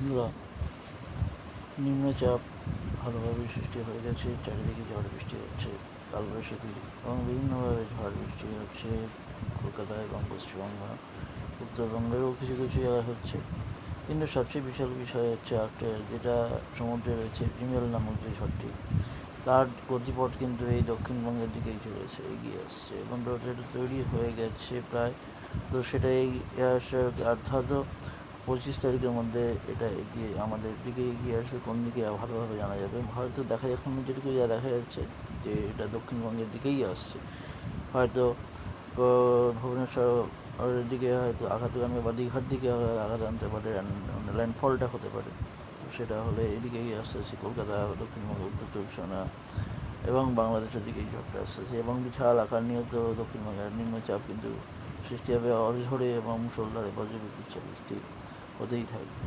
বন্ধুরা, নিম্নচাপ ভালোভাবে সৃষ্টি হয়ে গেছে। চারিদিকে ঝড় বৃষ্টি হচ্ছে, কালবৈশাখী এবং বিভিন্নভাবে ঝড় বৃষ্টি হচ্ছে কলকাতা এবং পশ্চিমবঙ্গ, উত্তরবঙ্গেও কিছু কিছু জায়গায় হচ্ছে। কিন্তু সবচেয়ে বিশাল বিষয় হচ্ছে একটা, যেটা সমুদ্রে রয়েছে রিমেল নামক যে ঝড়টি, তার গতিপথ কিন্তু এই দক্ষিণবঙ্গের দিকেই চলেছে, এগিয়ে আসছে এবং এটা তৈরি হয়ে গেছে প্রায়। তো সেটা অর্থাৎ 25 তারিখের মধ্যে এটা এগিয়ে আমাদের দিকে এগিয়ে আসবে। কোন দিকে ভালোভাবে জানা যাবে। হয়তো এখন যেটুকু যা দেখা যাচ্ছে যে এটা দক্ষিণবঙ্গের দিকেই আসছে। হয়তো ভুবনেশ্বরের দিকে হয়তো আঘাত আনবে বা দীঘার দিকে আঘাত আনতে পারে, ল্যান্ডফলটা হতে পারে। তো সেটা হলে এদিকেই আস্তে আস্তে কলকাতা, দক্ষিণবঙ্গ, উত্তর চব্বিশ পরগনা এবং বাংলাদেশের দিকেই ঝড়টা আসতেছে এবং বিশাল আকার নিয়ে তো দক্ষিণবঙ্গের নিম্নচাপ কিন্তু সৃষ্টি হবে অঝোরে এবং মুষলধারে বজ্রবিদ্যুৎ সহ বৃষ্টি হতেই থাকবে।